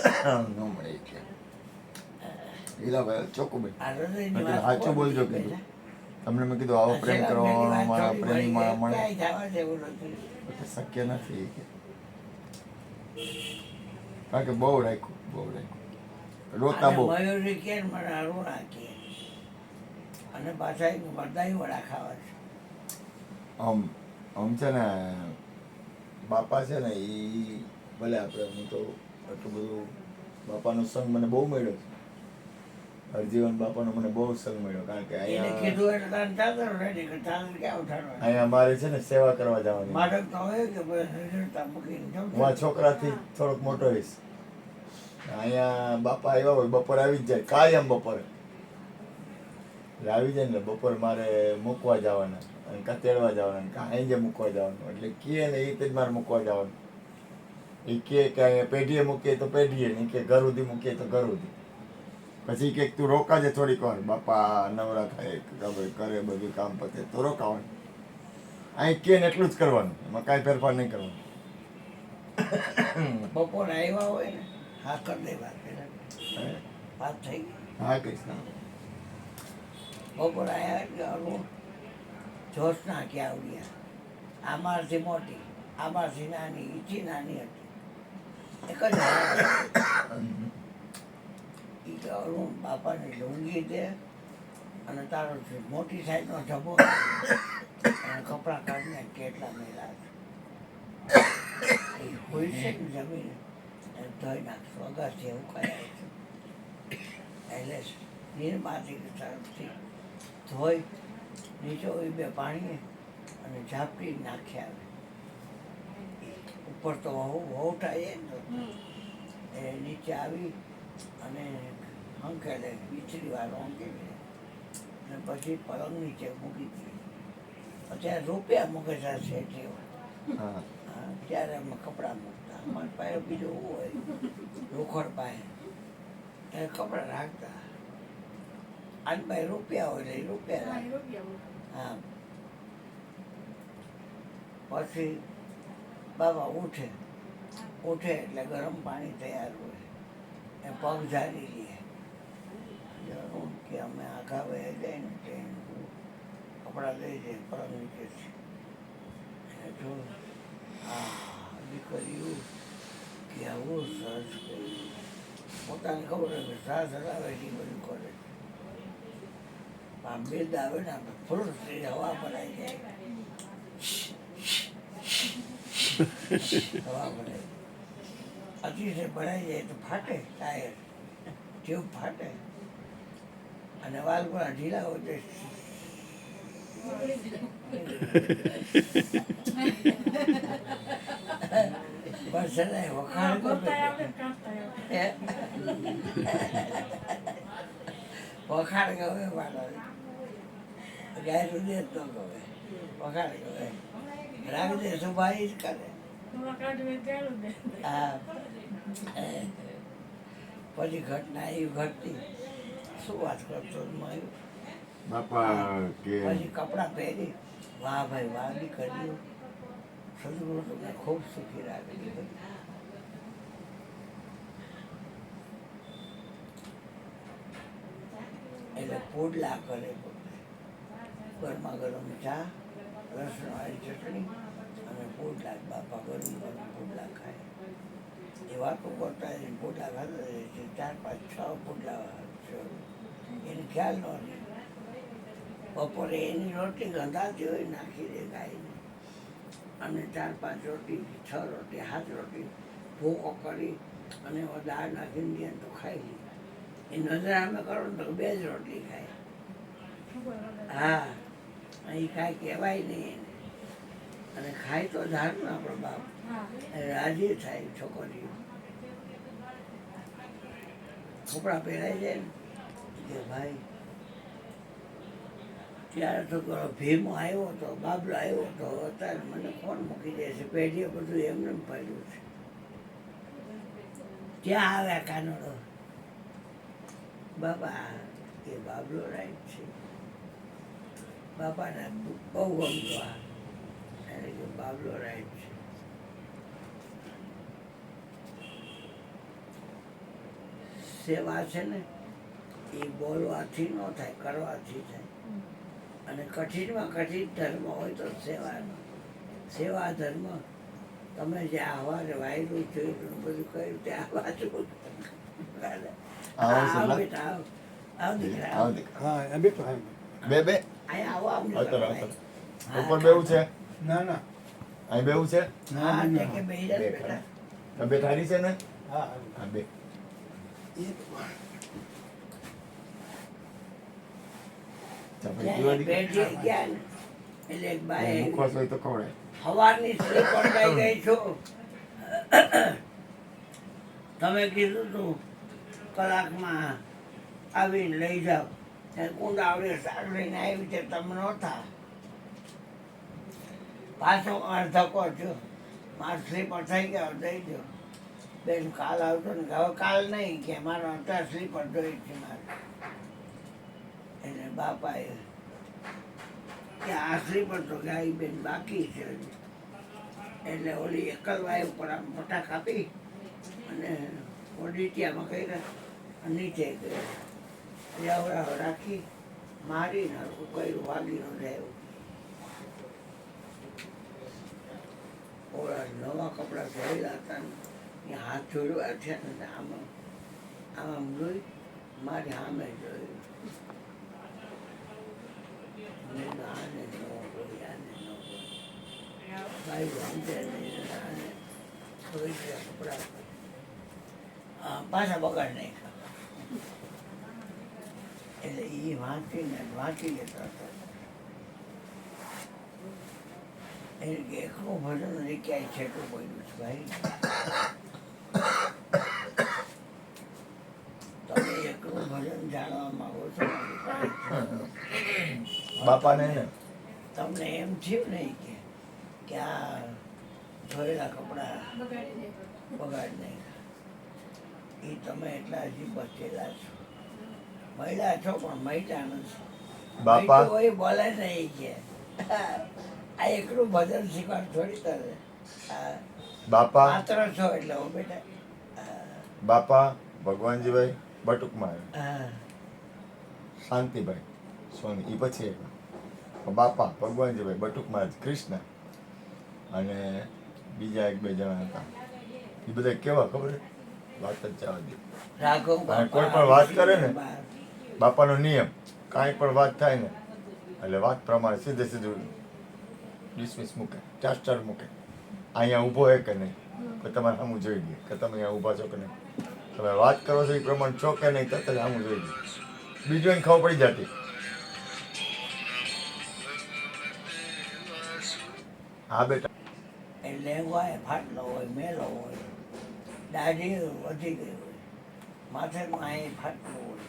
ન મળે કે હીરાભાઈ ચોખ્ખું ભાઈ સાચું બોલજો કીધું તમને મેં કીધું આવો પ્રેમ કરવા મારા પ્રેમી મારા મળે શક્ય નથી કે કારણ કે બહુ રાખ્યું રોતા બહુ મયુરી કે મને અરુણા કે અને પાછા એક મરદાઈ વડા ખાવા છે આમ છે ને બાપા છે ને એ ભલે આપણે હું તો એટલું બધું બાપાનો સંગ મને બહુ મળ્યો છે હરજીવન બાપાનો મને બહુ સંગ મળ્યો કારણ કે અહીંયા અમારે છે ને સેવા કરવા જવાની હું આ છોકરાથી થોડોક મોટો હોઈશ અહીંયા બાપા આવ્યા હોય બપોરે આવી જ જાય કાયમ બપોરે આવી જાય ને બપોરે મારે મૂકવા જવાના અને કાં તેડવા જવાના કાં અહીંયા મૂકવા જવાનું એટલે કહે ને એ જ મારે મૂકવા જવાનું એ કહે કે અહીંયા પેઢીએ મૂકીએ તો પેઢીએ નહીં કે ઘર સુધી મૂકીએ તો ઘર સુધી પછી કે તું રોકાજે થોડીક વાર બાપા નવરા થાય કરે બધું કામ પતે તો રોકાવાનું અહીં કે ને એટલું જ કરવાનું એમાં કાંઈ ફેરફાર નહીં કરવાનું બપોરે આવ્યા હોય ને હા કરી દે વાત થઈ ગઈ હા કહીશ ના બપોરે આવ્યા એટલે અરુણ જોશના કે આવ્યા આમારથી મોટી આમારથી નાની ઈથી નાની હતી એક જ ઈ કે અરુણ બાપાની લુંગી દે અને તારો મોટી સાઈઝનો ઝબો અને કપડાં કાઢીને કેટલા મેળા એ હોય છે ને જમીન ધોઈ નાખશું અગાથી એવું કરાય છે એટલે નીરમાંથી તરફથી ધોઈ નીચે હોય બે પાણીએ અને ઝાપટી નાખી આવે ઉપર તો વહુટાય ને એ નીચે આવી અને હંકેલે વીછરી વાળો હંકેલે અને પછી પલંગ નીચે મૂકી દીધી અત્યારે રૂપિયા મૂકે છે શેઠીઓ ત્યારે અમે કપડાં મૂકતા અમારી પાસે બીજું હોય રોકડ પાસે ત્યારે કપડાં રાખતા આજ ભાઈ રૂપિયા હોય એટલે રૂપિયા હા પછી બાબા ઉઠે એટલે ગરમ પાણી તૈયાર હોય એ પગ ઝાડી લે કે અમે આઘા વહી જાય ને ટ્રેન કપડાં લઈ જાય પગ નીચેથી જો દીકરીયું કે આવું સરસ કર્યું પોતાને ખબર હોય કે સાસ હલાવે એ બધું કરે આમ બેદ આવે ને આપણે ફ્રૂટ હવા ભરાઈ જાય હવા ભરાઈ અતિશય ભરાઈ જાય તો ફાટે ટાયર ટ્યુબ ફાટે અને વાલ પણ ઢીલા હોય તો બસ વખાણ વખાણ ગમે મારો ગાય સુધી જ ન ગમે વખાણ ગમે રાખજે સુભાઈ જ કરે હા પછી ઘટના એવી ઘટતી શું વાત કરતો બાપા પછી કપડાં પહેરી વાહ ભાઈ વાહ બી કર્યું સદગુરુ તમને ખૂબ સુખી રાખી એટલે પોડલા કરે ગરમા ગરમ ચા લસણવાળી ચટણી અને પોડલા બાપા ગરમ ગરમ પોડલા ખાય એ વાતો કરતા પોડલા ખાતા રહે છે 4-5-6 પોડલા એને ખ્યાલ ન રહે બપોરે એની રોટલી ગંધાતી હોય નાખી દે ગાયને અને 4-5 રોટલી 6 રોટલી 7 રોટલી ભૂકો કરી અને દાળ નાખીને દે તો ખાઈ લે એ નજર અમે કરો ને તો 2 જ રોટલી ખાય હા અહીં કાંઈ કહેવાય નહીં એને અને ખાય તો ધારનું આપણો બાપ રાજી થાય છોકરીઓ કપડાં પહેરાઈ જાય ને કે ભાઈ ત્યારે તો ભીમો આવ્યો હતો બાબલો આવ્યો હતો અત્યારે મને કોણ મૂકી દે છે પેઢીએ બધું એમને પડ્યું છે ક્યાં આવ્યા કાનડો બાબા એ બાબલો રાઈટ છે બાપાને બહુ ગમતો આ એને કે બાબલો રાઈટ છે સેવા છે ને એ બોલવાથી ન થાય, કરવાથી થાય. અને કઠિનમાં કઠિન ધર્મ હોય તો સેવાનો સેવા ધર્મ. તમે જે આવા વાયરું જોયું બધું કહ્યું તે આ બાજુ આવો આવ સલા. બેટા આવ આવ દીકરા આવો આવ. દીકરા. હા એમ બેઠો એમ. બે બે અહીંયા આવો આમ આવતો રહો, ભાઈ. આવતો રહો. ઉપર બેવું છે, ના ના અહીં બેવું છે. હા ના, તે ના. કે બેહી જા બેટા. તબિયત સારી છે ને? હા હા બે. ચાલો, ત્યાં પીવા એ દીકરા. પેઢીએ ગયા ને એટલે એક બાએ મુખવાસ હોય તો ખવડાય. સવારની સ્લીપ અડકાઈ ગઈ છું. તમે કીધું તું કલાકમાં આવીને લઈ જાઓ. કુંડા આવડે શાક લઈને આવી છે તમે નહોતા. પાછો ધક્કો થયો. મારો સ્લીપર થઈ ગયો દઈ દો. બેન કાલ આવતો ને હવે કાલ નહીં કે મારો અત્યારે સ્લીપર જોઈ છે મારે. એટલે બાપાએ કે આ સ્લીપર તો ગાય બેન બાકી છે હજી. એટલે ઓલી એકલવાય ઉપર આમ પટાક આપી અને ઓડીટિયામાં કર્યા નીચે ગયો રાખી મારી નાખું કર્યું વાગી ન જાય. ઓલા નવા કપડાં ધોયેલા હતા ને એ હાથ જોડવા છે ને આમાં આમ જોઈ મારી સામે જોયું. મેં કીધું આને ન જોઈ આને ન જોઈ. ભાઈ સમજે નહીં આને ધોઈ ગયા કપડાં પાછા બગાડ નાખ્યા. એટલે એ વાંચી લેતા હતા. એને કે એકલું ભજન હજી ક્યાંય છેટું પડ્યું છે ભાઈ. તમે એકલું ભજન જાણવા માંગો છો મારી પાસે. બાપાને ને તમને એમ થયું નહીં કે આ ધોયેલા કપડા બગાડ નહીં. એ તમે એટલા હજી બચેલા છો. મહિલા છો પણ મહિલા નથી. બાપા કોઈ બોલે નહીં કે આ એકલું ભજન શીખવા થોડી કરે. બાપા પાત્ર છો એટલે હું બેટા. બાપા ભગવાનજીભાઈ બટુકમાં હા શાંતિભાઈ સોની એ પછી એક. બાપા ભગવાનજીભાઈ બટુકમાં કૃષ્ણ અને બીજા એક બે જણા હતા. એ બધા કેવા ખબર છે? વાત જ જવા દે. રાઘવ અને કોઈ પણ વાત કરે ને બાપાનો નિયમ કાંઈ પણ વાત થાય ને એટલે વાત પ્રમાણે સીધે સીધું ડિસમિસ મૂકે, ચાસ્ટર મૂકે. અહીંયા ઊભો હે કે નહીં તો તમારે સામું જોઈ લે કે તમે અહીંયા ઊભા છો કે નહીં. તમે વાત કરો છો એ પ્રમાણે છો કે નહીં તરત જ સામું જોઈ લે. બીજું એને ખબર પડી જતી. હા બેટા એટલે હોય ફાટલો હોય મેલો હોય દાઢી વધી ગઈ હોય માથેમાં અહીં ફાટલું હોય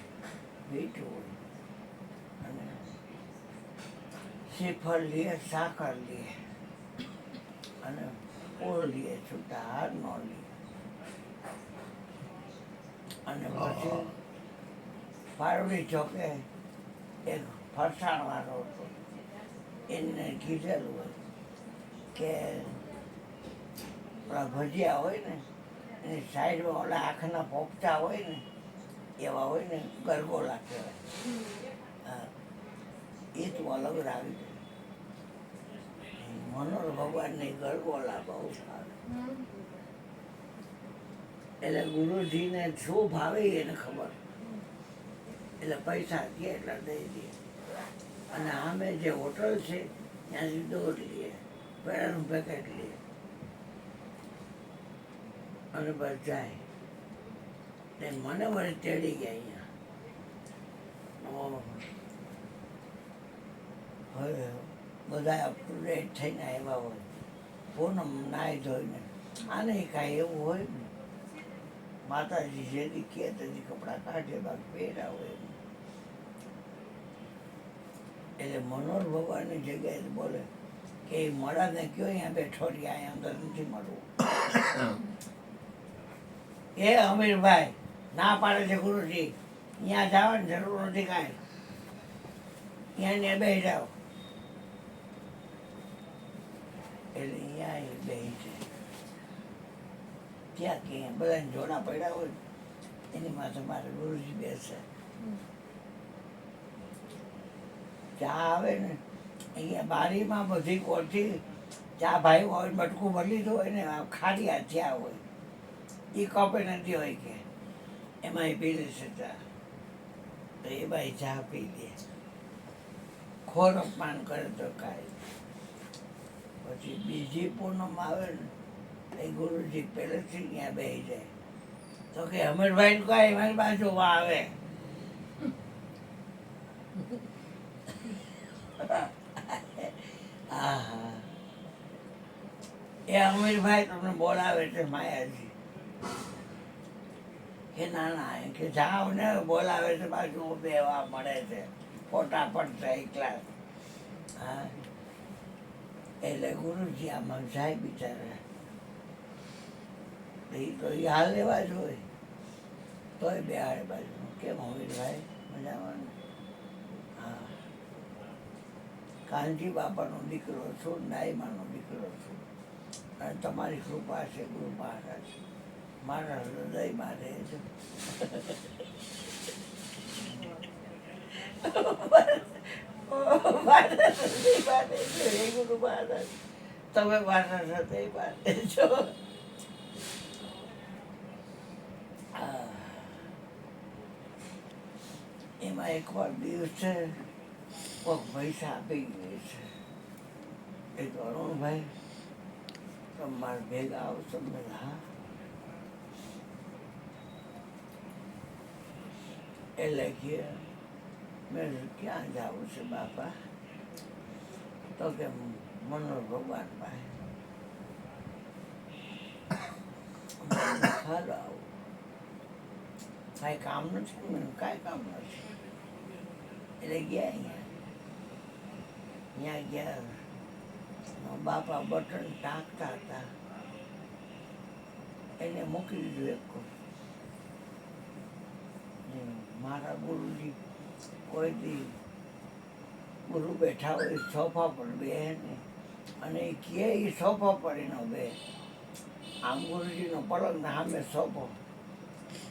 મીઠું હોય અને શ્રીફળ લે સાકર લે અને ઓળ લે છૂટા હાર નો લે અને પછી પારોડી ચોકે એક ફરસાણવાળો હતો એને કીધેલું હોય કે ઓલા ભજીયા હોય ને એની સાઈડમાં ઓલા આંખના પોપટા હોય ને એવા હોય ને ગરગોલા કહેવાય. હા એ તો અલગ રાવી દે. મનોહર ભગવાનની ગરગોલા બહુ સારું. એટલે ગુરુજીને શું ભાવે એને ખબર. એટલે પૈસા દે એટલા દઈ દે અને આમે જે હોટલ છે ત્યાંથી દોઢ લઈએ પેડાનું પેકેટ લે અને બસ જાય. ને મને વળી તેડી ગયા અહીંયા. હવે બધા અપ ટુ ડેટ થઈને આવ્યા હોય પૂનમ નાહી ધોઈને આને કાંઈ એવું હોય ને માતાજી જેથી કે તેથી કપડાં કાઢે બાકી પહેર્યા હોય એમ. એટલે મનોહર ભગવાનની જગ્યાએ બોલે કે એ મળાને કયો અહીંયા બેઠો રહ્યા અહીંયા અંદર નથી મળવું. એ અમીરભાઈ ના પાડે છે ગુરુજી અહીંયા જવાની જરૂર નથી કાંઈ અહીંયા બે જાઓ. એટલે અહીંયા એ બે છે ત્યાં કે બધાને જોડા પડ્યા હોય એની માથે મારે ગુરુજી બેસે. ચા આવે ને અહીંયા બારીમાં બધી કોરથી ચા ભાઈ હોય મટકું ભરી લીધું હોય ને ખારી ચા હોય એ કપે નથી હોય કે એમાં એ પી લેશે ચા. તો એ ભાઈ ચા પી લે, ખોર અપમાન કરે તો કાંઈ. પછી બીજી પૂનમ આવે ને એ ગુરુજી પહેલેથી ત્યાં બેસી જાય તો કે અમીરભાઈ કાંઈ મારી બાજુ આવે. હા, એ અમીરભાઈ તમને બોલાવે છે માયાજી કે ના ના એમ કે જાઓ ને બોલાવે છે બાજુ બેવા મળે છે ફોટા પડશે એકલા. હા, એટલે ગુરુજી આમાં જાય બિચારા. એ તો એ હાલ લેવા જ હોય તોય બે હાડે બાજુ. કેમ અમીરભાઈ મજામાં? હા, કાનજી બાપાનો દીકરો છું, નાઈમાનો દીકરો છું, અને તમારી કૃપા છે ગુરુ મહારાજ, મારા હૃદયમાં રહે છે. મારા હૃદયમાં રહે છે હે ગુરુ મહારાજ, તમે મારા હૃદયમાં રહેજો. એમાં એક વાર દિવસે કોઈક પૈસા આપી ગઈ છે. એ તો અરુણભાઈ તમે મારા ભેગા આવશો? મેં હા. એટલે કે મેં ક્યાં જવું છે બાપા? તો કે મનોહર ભગવાન પાસે. હાલો આવું, કાંઈ કામ નથી? મને કાંઈ કામ નથી. એટલે ગયા અહીંયા ગયા બાપા બટન ટાંકતા હતા, એને મૂકી દીધું એક. મારા ગુરુજી કોઈ દી ગુરુ બેઠા હોય સોફા પર બે ને, અને એ કહે એ સોફા પર એનો બે. આમ ગુરુજીનો પલંગ ને સામે સોફો,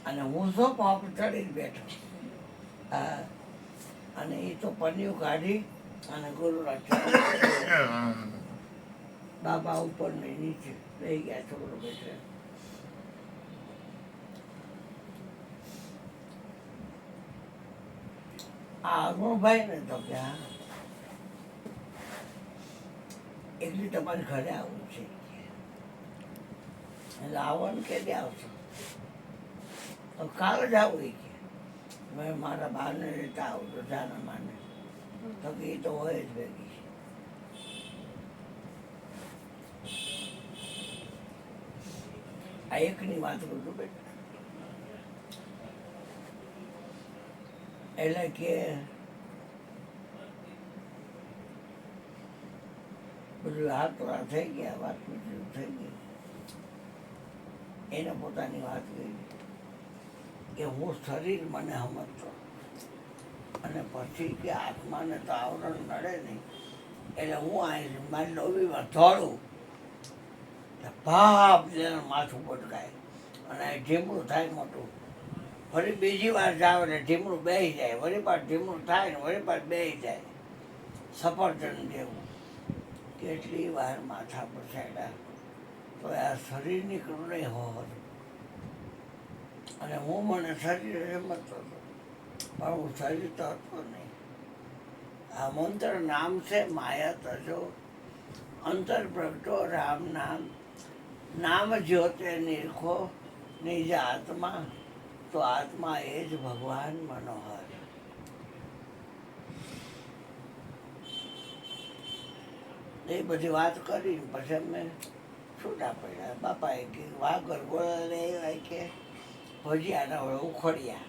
અને હું સોફા પર ચડીને બેઠો. હા, અને એ તો પન્યું કાઢી અને ગુરુના ચરણ બાબા ઉપર ને નીચે લઈ ગયા. છોકરો બેઠો. આ અરુણભાઈ ને તો કે હા એકલી તમારે ઘરે આવવું છે. એટલે આવવાનું ક્યારે આવશો? તો કાલ જ આવું કે મેં મારા બાને રહેતા આવું તો જાના માને. તો કે એ તો હોય જ ભેગી. આ એકની વાત કરું બેટા. એટલે કે બધું હાથોડા થઈ ગયા, વાત બધું થઈ ગઈ. એને પોતાની વાત કહી કે હું શરીર મને સમજતો, અને પછી કે આત્માને તો આવરણ નડે નહીં, એટલે હું આ મારી લોબીમાં ધોળું ભાપ જેને માથું પટકાય અને ઢીમડું થાય મોટું. ફરી બીજી વાર જાવ ને ઢીમડું બેસી જાય, વળી પાછ ઢીમડું થાય ને વળી પાછ બેસી જાય, સફરજન જેવું. કેટલી વાર માથા પર સાડ્યા તો આ શરીરની કરુણે હોત. અને હું મને શરીર સમજતો હતો, પણ હું શરીર તો હતો નહીં. આ મંત્ર નામ છે માયા તજો અંતર પ્રગટો રામ નામ, નામ જ્યોતે નિરખો નિજ આત્મા, તો આત્મા એ જ ભગવાન મનોહર. એ બધી વાત કરી પછી અમે છૂટા પડ્યા. બાપાએ કીધું વાઘર ગોળાને એવા કે ભજીયાના હોય ઉખડ્યા,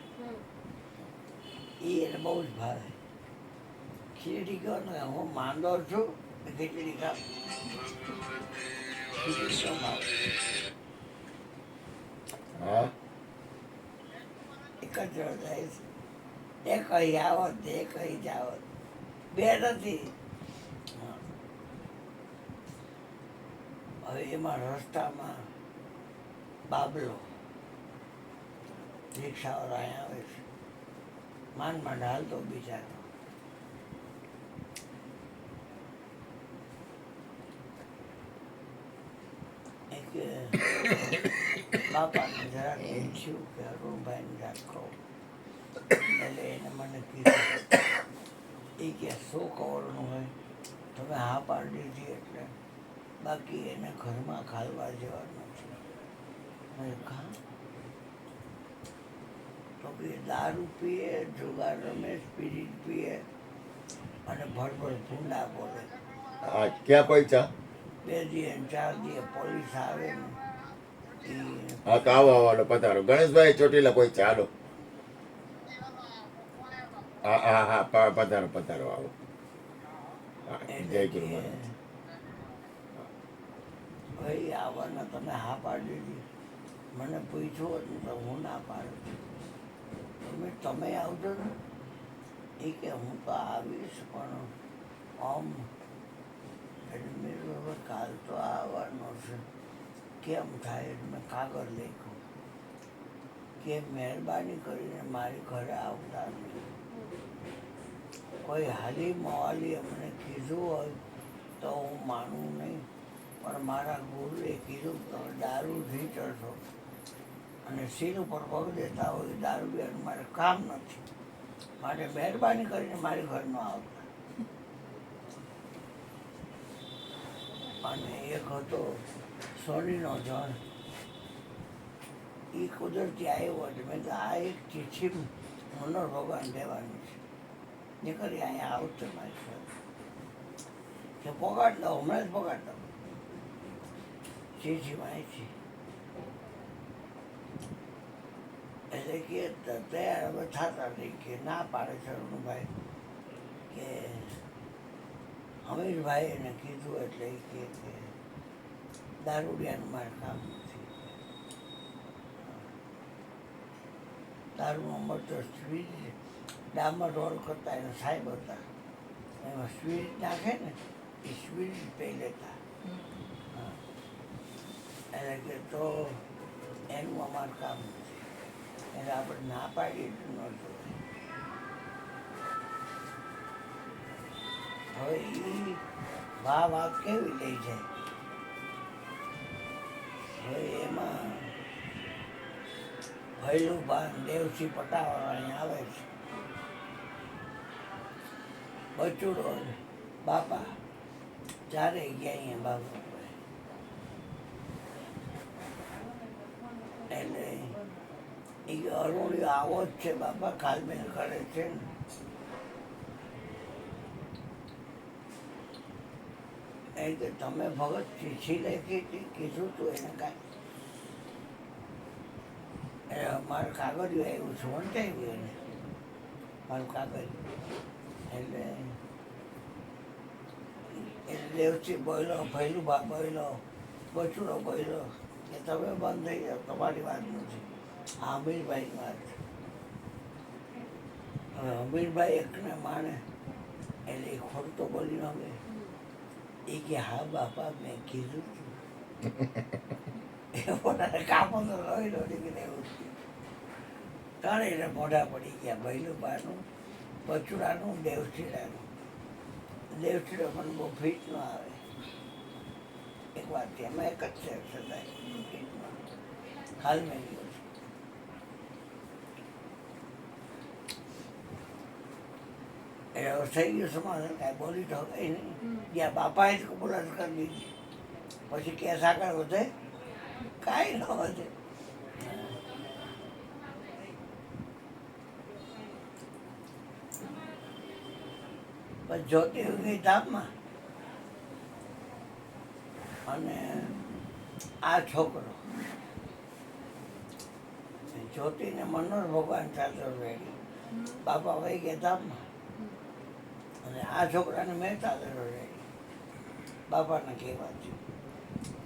એ એને બહુ જ ભાવે. ખીચડી કહો ને હું માંદો છું, ખીચડી ખાવ. ખીચડી કેમ ભાવે? હા, એક જ જાય છે. એ કહી આવત એ કહી જાવત, બે નથી. હવે એમાં રસ્તામાં બાબલો રિક્ષાવાળા અહીંયા આવે છે, માંડ માંડ હાલતો બિચારો. એક બાપાને જરાક પૂછ્યું કે અરુણભાઈને જરાક કહું, એટલે એને મને કીધું એ કે 100 કરોડનું હોય તમે હા પાડી દીધી એટલે, બાકી એને ઘરમાં ખાલવા જેવા નથી. મેં કહા તો કે દારૂ પીએ, જુગાર રમે, સ્પિરિટ પીએ અને ભરભર ભૂંડા બોલે. હા ક્યાં પૈસા? 2 દીએ ને 4 દીએ પોલીસ આવે ને હા તો આવો આવો પધારો ગણેશભાઈ ચોટીલા પહોંચ્યા હાલો. હા હા હા પધારો પધારો આવો. હા જય ગુરુ મહારાજ. ભાઈ આવવાના તમે હા પાડી દીધી. મને પૂછ્યું હતું તો હું ના પાડું. તમે આવજો ને. એ કે હું તો આવીશ પણ આમ એટલે મેં હવે કાલ તો આવવાનો છે, કેમ થાય? એટલે મેં કાગળ લખ્યું કે મહેરબાની કરીને મારી ઘરે આવતા નહીં. કોઈ હાલી મવાલીએ મને કીધું હોય તો હું માનું નહીં, પણ મારા ગુરુએ કીધું તમે દારૂથી ચડશો અને સીન ઉપર પગ દેતા હોય દારૂ પીવાનું મારે કામ નથી, માટે મહેરબાની કરીને મારી ઘર ન આવતા. અને એક હતો સોનીનો જણ, એ કુદરતી આવ્યો એટલે મેં તો આ એક ચિઠ્ઠી મનોહર ભગવાન દેવાની છે, નીકળી અહીંયા આવશે મારી સાથે કે પગાડ દો, હમણાં જ પગાડ દો. ચીઠી માહિતી એટલે કે તૈયાર હવે થતા નહીં કે ના પાડે છે અરુણભાઈ કે અમીરભાઈ એને કીધું એટલે એ કે દારૂડિયાનું મારે કામ નથી. દારૂનો મરતો સ્વીટ ડામર રોલ કરતા એના સાહેબ હતા, એમાં સ્વીટ નાખે ને એ સ્વીટ પી લેતા. એટલે કે તો એનું અમારું કામ નથી, એટલે આપણે ના પાડીએ એટલું ન જોઈએ. હવે એ વાત કેવી લઈ જાય? હવે એમાં ભૈલું ભાન દેવસિંહ પટાવાળા અહીંયા આવે છે, બચુડો બાપા ચારે ગયા અહીંયા બાપા. એટલે એ અરુણિયો આવો જ છે બાપા, કાલમેલ કરે છે ને. એ કે તમે ભગત ચીઠી લખી હતી, કીધું તું એને કાંઈ? મારું કાગળિયું આવ્યું છે, વંચાવ્યું એને મારું કાગળિયું. એટલે દેવથી બોલો, ભૈલું બા બોલો, બચુડો બોલો કે તમે બંધ થઈ જાઓ, તમારી વાત નથી, આ અમીરભાઈની વાત છે. હવે અમીરભાઈ એકને માને એટલે એ ખોટતો બોલી ન ગઈ. એ કે હા બાપા મેં કીધું હતું. એ પોતાને કામો તો લોહી નીકળે એવું થયું. ત્રણેયને મોઢા પડી ગયા, ભૈલું બાનું, બચુડાનું, દેવસીડાનું. દેવસીડો મને બહુ ફીટ ન આવે. એક વાત છે, એમાં એક જ છે સદાય હાલ મેં ગયો છું. એટલે થઈ ગયું સમાધાન, કાંઈ બોલી તો ગઈ નહીં. જ્યાં બાપાએ જ કબૂલાત કરી દીધી, પછી કેસ આગળ વધે? કાંઈ ન વધે. પછી જ્યોતિ ગઈ ધામમાં, અને આ છોકરો જ્યોતિને મનોહર ભગવાન સાથે રેડી, બાપા વહી ગયા ધામમાં, અને આ છોકરાને મેં સાથે રેડી. બાપાને કહેવાથી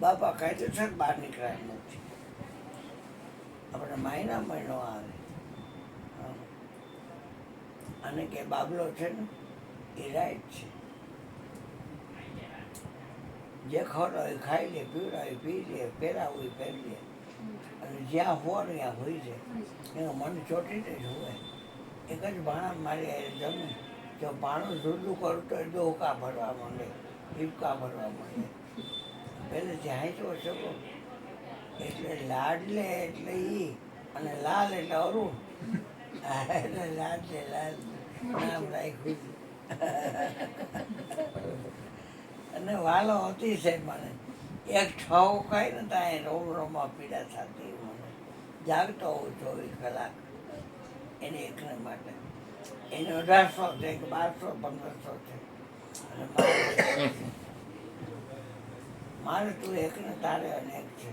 બાપા કાયદેસર બહાર નીકળ્યા નથી. આપણે મહિનો આવે અને કે બાબલો છે ને એ રાઈટ છે, જે ખવડાવે ખાઈ લે, પીવડાવે પી લે, પહેરાવું પહેરી લે, અને જ્યાં હો ત્યાં હોય છે એનું મન ચોટીને જ હોય. એક જ ભાણા મારી હારે જમે, જો ભાણું જુદું કરું તો ડોકા ભરવા માંડે, હિપકા ભરવા માંડે. પહેલેથી હાંચવો શકો એટલે લાડલે એટલે ઈ અને લાલ એટલે અરુણ. એટલે લાડલે લાલ નામ રાખ્યું છે. અને વાલો અતિશય મને એક છાવ ખાય ને ત્યાં રોમ રોમમાં પીડા થતી મને. જાગતો હોઉં 24 કલાક એની એકને માટે. એને 1800 છે કે 1200 1500 છે. અને મારે તું એકને તારે અનેક છે.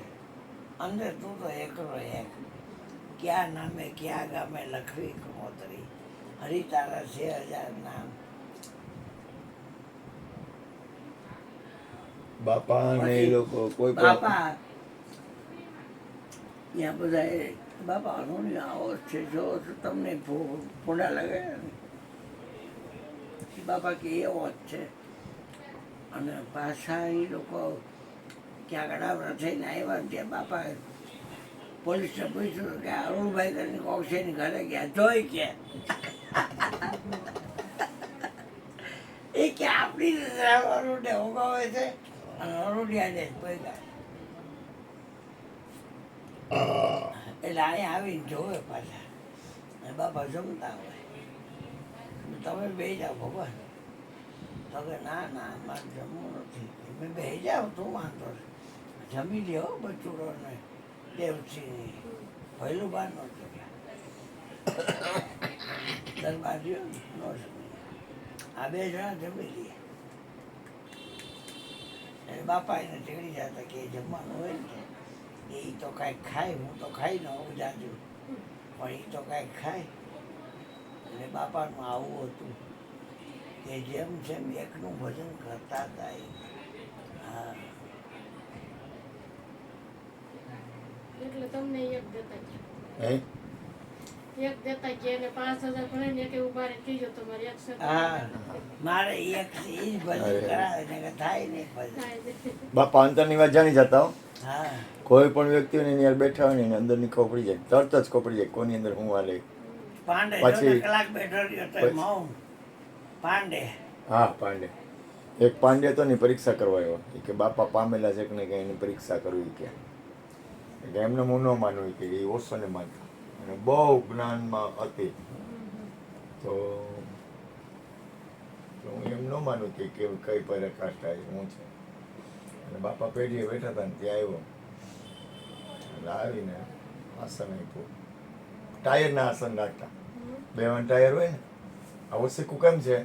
અંદર તું તો એકલો એક. ક્યાં નામે ક્યાં ગામે લખવી કમોતરી, હરી તારા 6000 નામ. બાપા ને એ લોકો કોઈ પણ બાપા ત્યાં બધા બાપા અનુની આવો છે, જો તો તમને ફોડા લગાવ્યા ને બાપા કે એવો જ છે. અને પાછા એ લોકો ક્યાં ગડાવડા થઈને આવ્યા ને ત્યાં બાપા પોલીસને પૂછ્યું કે અરુણભાઈ કરીને કોક્ષેની ઘરે ગયા જોઈ કે એ કે આપણી અરુણને ઉગાવે છે અને અરુણિયાને જ પૈગા. એટલે અહીંયા આવીને જોવે પાછા અને બાપા જમતા હોય. તમે બે જાઓ ભગવાન. તો કે ના ના મારે જમવું નથી. મેં બે જાઓ તું વાંધો જમી લ્યો બચુડો ને દેવસિંહ પહેલું બાર નો દરબાર રહ્યો નો જમી. આ બે જણા જમી લઈએ. એટલે બાપા એને ચીડી જતા કે જમવાનું હોય ને એ તો કાંઈક ખાય, હું તો ખાઈ ન હોઉં જાજુ પણ એ તો કાંઈક ખાય. એટલે બાપાનું આવું હતું કે જેમ જેમ એકનું ભજન કરતા હતા એ. હા એટલે તમને એક દેતા હે એક દેતા કે એને 5000 ભરાય ને કે ઉભા રહી કીજો તમારે 100 હા મારે એક છે એ જ ભજન કરાવે ને કે થાય નહીં ભજન. બાપા અંતરની વાત જાણી જતા હો. હા કોઈ પણ વ્યક્તિઓને એની યાર બેઠા હોય ને એને અંદરની ખબર પડી જાય, તરત જ ખબર પડી જાય કોની અંદર હું હાલે. પાંડે પછી- જો કલાક બેઠો રહ્યો તો મૌન. પાંડે હા પાંડે, એક પાંડે તો ની પરીક્ષા કરવા આવ્યો. એ કે બાપા પામેલા છે કે નહીં, કે એની પરીક્ષા કરવી કે એમને હું ન માનવું કે એ ઓછો ને માનતા અને બહુ જ્ઞાનમાં હતી. તો હું એમ ન માનું કે કેવું કઈ પરાકાષ્ઠા એ શું છે. અને બાપા પેઢીએ બેઠા હતા ને ત્યાં આવ્યો એટલે આવીને આસન આપ્યું. ટાયરના આસન રાખતા, બેવાન ટાયર હોય ને આ ઓછીકું કેમ છે એ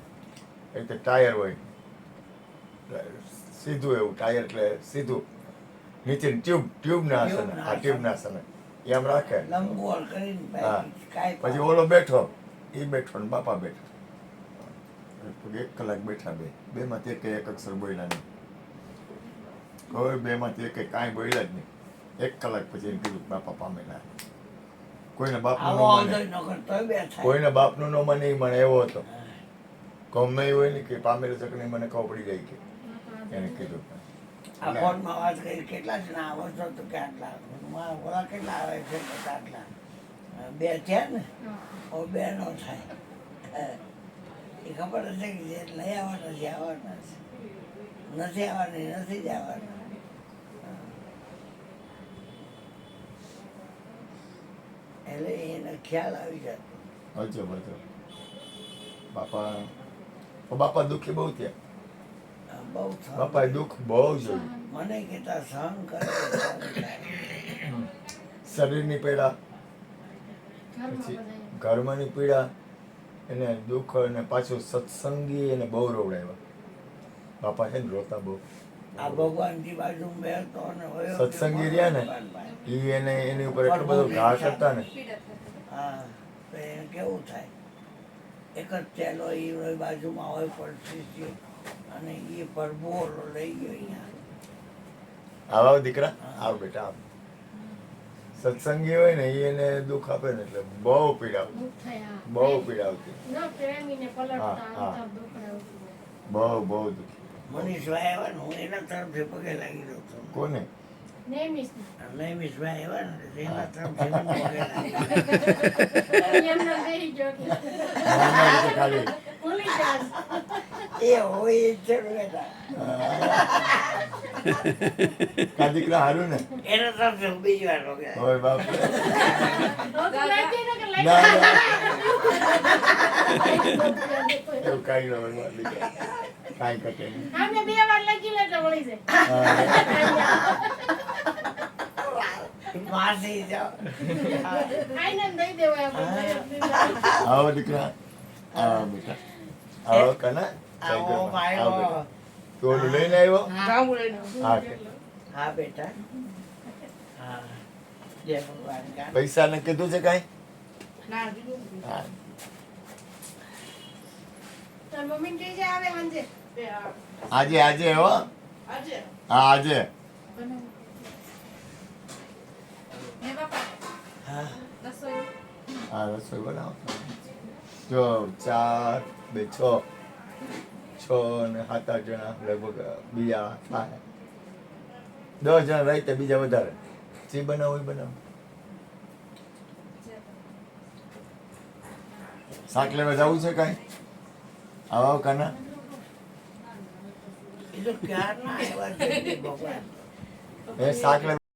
રીતે ટાયર હોય સીધું, એવું ટાયર એટલે સીધું. નીચે ટ્યુબના આસન, આ ટ્યુબના આસન એ આમ રાખે. લંબગોળ કરીને હા. કાંઈ પછી ઓલો બેઠો, એ બેઠો ને બાપા બેઠા. 1 કલાક બેઠા બેમાંથી એક અક્ષર બોલ્યા નહીં. કોઈ બેમાંથી એક કાંઈ બોલ્યા જ નહીં. 1 કલાક પછી એમ કીધું બાપા પામેલા. કોઈને બાપનું આવો ન વાંધો મને, ન કરતો બે થાય. કોઈને બાપનું ન મને ઈ મને એવો હતો. ગમે એ હોય ને કે પામેલું છે કે નહીં મને ખબર પડી જાય કે એને કીધું. આ ફોનમાં વાત કરી કેટલા જણા આવો છો તો કે આટલા ઓલા કેટલા આવે છે તો કે આટલા. બે થયા ને ઓ બે નો થાય. એ ખબર હશે કે જે લઈ આવવાના છે આવવાના છે, નથી આવવાની નથી જ આવવાના. એટલે એને ખ્યાલ આવી જતો. હજો બધો બાપા બાપા દુઃખી બહુ થયા. બહુ સહન. બાપાએ દુઃખ બહુ જોયું. મને કહેતા સહન કરે સહન કરે. શરીરની પીડા, ઘરમાં પછી બધાય ઘરમાંની પીડા, એને દુઃખ અને પાછું સત્સંગી એને બહુ રોવડાવ્યા. બાપા છે ને રોતા બહુ. આ ભગવાનજી બાજુ બેસતો અને હોય સત્સંગી રહ્યા ને એ એને એની ઉપર એટલો બધો ઘા કરતા ને હા તો એને કેવું થાય એક જ ચેલો એ બાજુમાં હોય પરિસ્થિતિ અને એ પરબોલો લઈ ગયો અહીંયા. આવા દીકરા આવ બેટા આવ. સત્સંગી હોય ને એ એને દુઃખ આપે ને એટલે બહુ પીડા, દુઃખ થાય હા. બહુ પીડા આવતી, ન પ્રેમીને હા, પલટતા હા. અંતર દુખડાવતું હોય. બહુ દુઃખી. મનીષભાઈ આવ્યા ને હું એના તરફથી પગે લાગી રહ્યો હતો. કોને? નેમિસ નૈમિષભાઈ એવા ને તેના તરફથી હું વગેરે એમને બેહી ગયો કે નાના રીતે ખાલી ભૂલી જાસ એ હોય એ જ છે બેટા કા દીકરા હારું ને એના તરફથી હું બીજી વાર વગેરે હોય બાપ રે. તો લાગી ને કે ના ના એવું કાંઈ ન હોય મારા દીકરા. કાંઈ ઘટે નહીં. આમે બે વાર લાગી લે એટલે વળી જાય હા. માસી જાઓ આઈને દઈ દેવાય આપણે આવો દીકરા આવો બેટા આવો કના આવો આવો માયો બેટા. તું ઓલું લઈને આવ્યો હા કે. હા બેટા હા જય ભગવાન કા પૈસા ને કીધું છે કાંઈ હા તાર મમ્મી કે છે આવે મંજે આજે આજે હો આજે હા આજે હા હા રસોઈ બનાવો જો 4 2 6 6 ને 7 8 જણા લગભગ બીજા થાય 10 જણા રહી તે બીજા વધારે જે બનાવો એ બનાવો શાક લેવા જવું છે કાંઈ આવો કાના એ તો ક્યારના આવ્યા છે ભગવાન એ શાક લેવા